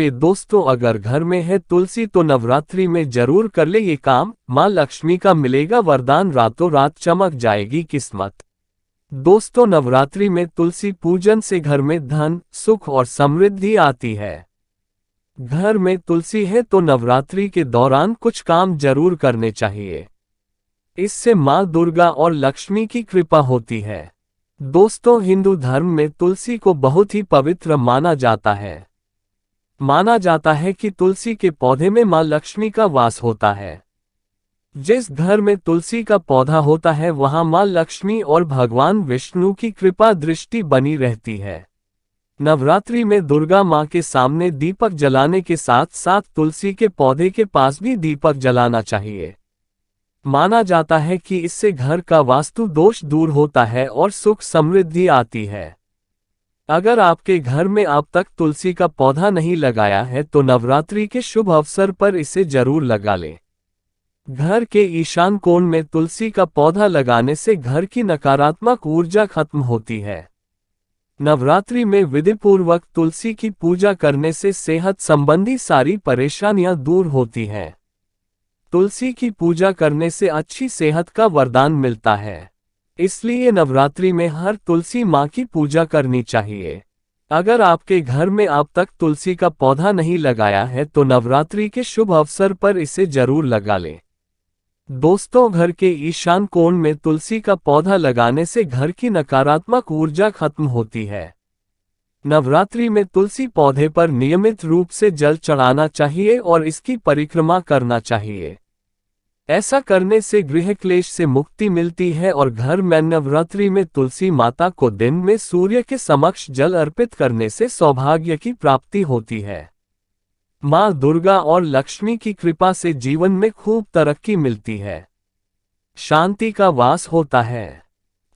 पे दोस्तों, अगर घर में है तुलसी तो नवरात्रि में जरूर कर ले ये काम, माँ लक्ष्मी का मिलेगा वरदान, रातों रात चमक जाएगी किस्मत। दोस्तों, नवरात्रि में तुलसी पूजन से घर में धन, सुख और समृद्धि आती है। घर में तुलसी है तो नवरात्रि के दौरान कुछ काम जरूर करने चाहिए। इससे माँ दुर्गा और लक्ष्मी की कृपा होती है। दोस्तों, हिंदू धर्म में तुलसी को बहुत ही पवित्र माना जाता है। माना जाता है कि तुलसी के पौधे में माँ लक्ष्मी का वास होता है। जिस घर में तुलसी का पौधा होता है वहां माँ लक्ष्मी और भगवान विष्णु की कृपा दृष्टि बनी रहती है। नवरात्रि में दुर्गा माँ के सामने दीपक जलाने के साथ साथ तुलसी के पौधे के पास भी दीपक जलाना चाहिए। माना जाता है कि इससे घर का वास्तु दोष दूर होता है और सुख समृद्धि आती है। अगर आपके घर में अब तक तुलसी का पौधा नहीं लगाया है तो नवरात्रि के शुभ अवसर पर इसे जरूर लगा लें। घर के ईशान कोण में तुलसी का पौधा लगाने से घर की नकारात्मक ऊर्जा खत्म होती है। नवरात्रि में विधिपूर्वक तुलसी की पूजा करने से सेहत संबंधी सारी परेशानियां दूर होती हैं। तुलसी की पूजा करने से अच्छी सेहत का वरदान मिलता है। इसलिए नवरात्रि में हर तुलसी माँ की पूजा करनी चाहिए। अगर आपके घर में अब तक तुलसी का पौधा नहीं लगाया है तो नवरात्रि के शुभ अवसर पर इसे जरूर लगा लें। दोस्तों, घर के ईशान कोण में तुलसी का पौधा लगाने से घर की नकारात्मक ऊर्जा खत्म होती है। नवरात्रि में तुलसी पौधे पर नियमित रूप से जल चढ़ाना चाहिए और इसकी परिक्रमा करना चाहिए। ऐसा करने से गृह क्लेश से मुक्ति मिलती है और घर में नवरात्रि में तुलसी माता को दिन में सूर्य के समक्ष जल अर्पित करने से सौभाग्य की प्राप्ति होती है। माँ दुर्गा और लक्ष्मी की कृपा से जीवन में खूब तरक्की मिलती है, शांति का वास होता है।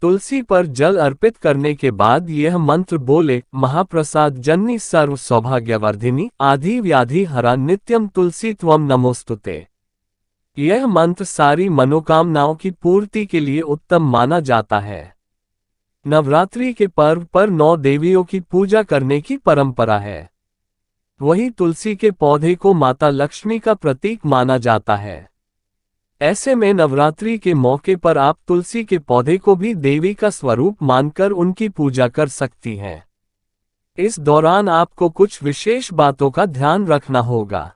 तुलसी पर जल अर्पित करने के बाद यह मंत्र बोले, महाप्रसाद जननी सर्व सौभाग्यवर्धिनी आधि व्याधि हरा नित्यम तुलसी त्वम नमोस्तुते। यह मंत्र सारी मनोकामनाओं की पूर्ति के लिए उत्तम माना जाता है। नवरात्रि के पर्व पर 9 देवियों की पूजा करने की परंपरा है। वही तुलसी के पौधे को माता लक्ष्मी का प्रतीक माना जाता है। ऐसे में नवरात्रि के मौके पर आप तुलसी के पौधे को भी देवी का स्वरूप मानकर उनकी पूजा कर सकती हैं। इस दौरान आपको कुछ विशेष बातों का ध्यान रखना होगा,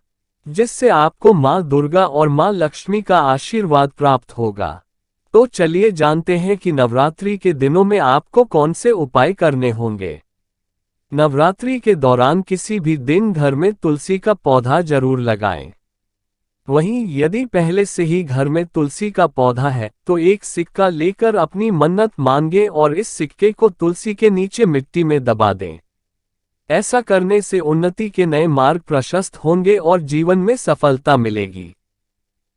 जिससे आपको माँ दुर्गा और माँ लक्ष्मी का आशीर्वाद प्राप्त होगा। तो चलिए जानते हैं कि नवरात्रि के दिनों में आपको कौन से उपाय करने होंगे। नवरात्रि के दौरान किसी भी दिन घर में तुलसी का पौधा जरूर लगाएं। वहीं यदि पहले से ही घर में तुलसी का पौधा है तो एक सिक्का लेकर अपनी मन्नत मांगे और इस सिक्के को तुलसी के नीचे मिट्टी में दबा दें। ऐसा करने से उन्नति के नए मार्ग प्रशस्त होंगे और जीवन में सफलता मिलेगी।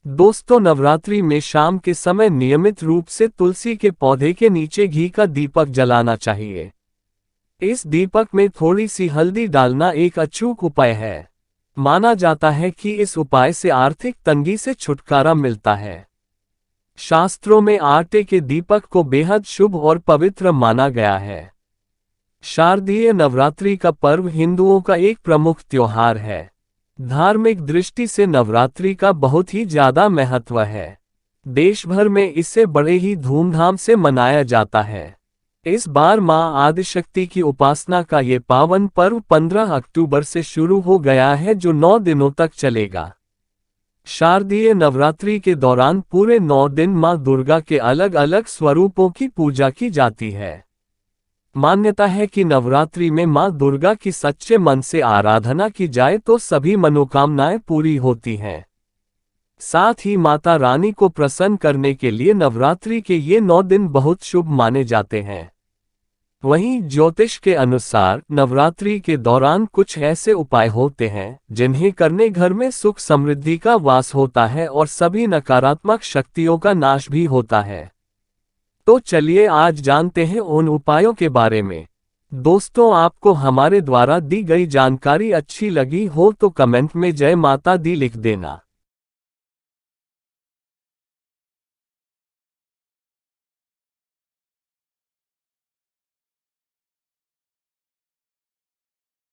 दोस्तों, नवरात्रि में शाम के समय नियमित रूप से तुलसी के पौधे के नीचे घी का दीपक जलाना चाहिए। इस दीपक में थोड़ी सी हल्दी डालना एक अचूक उपाय है। माना जाता है कि इस उपाय से आर्थिक तंगी से छुटकारा मिलता है। शास्त्रों में आटे के दीपक को बेहद शुभ और पवित्र माना गया है। शारदीय नवरात्रि का पर्व हिंदुओं का एक प्रमुख त्योहार है। धार्मिक दृष्टि से नवरात्रि का बहुत ही ज्यादा महत्व है। देश भर में इसे बड़े ही धूमधाम से मनाया जाता है। इस बार मां आदिशक्ति की उपासना का ये पावन पर्व 15 अक्टूबर से शुरू हो गया है, जो 9 दिनों तक चलेगा। शारदीय नवरात्रि के दौरान पूरे 9 दिन मां दुर्गा के अलग अलग स्वरूपों की पूजा की जाती है। मान्यता है कि नवरात्रि में मां दुर्गा की सच्चे मन से आराधना की जाए तो सभी मनोकामनाएं पूरी होती हैं। साथ ही माता रानी को प्रसन्न करने के लिए नवरात्रि के ये 9 दिन बहुत शुभ माने जाते हैं। वहीं ज्योतिष के अनुसार नवरात्रि के दौरान कुछ ऐसे उपाय होते हैं जिन्हें करने घर में सुख समृद्धि का वास होता है और सभी नकारात्मक शक्तियों का नाश भी होता है। तो चलिए आज जानते हैं उन उपायों के बारे में। दोस्तों, आपको हमारे द्वारा दी गई जानकारी अच्छी लगी हो तो कमेंट में जय माता दी लिख देना।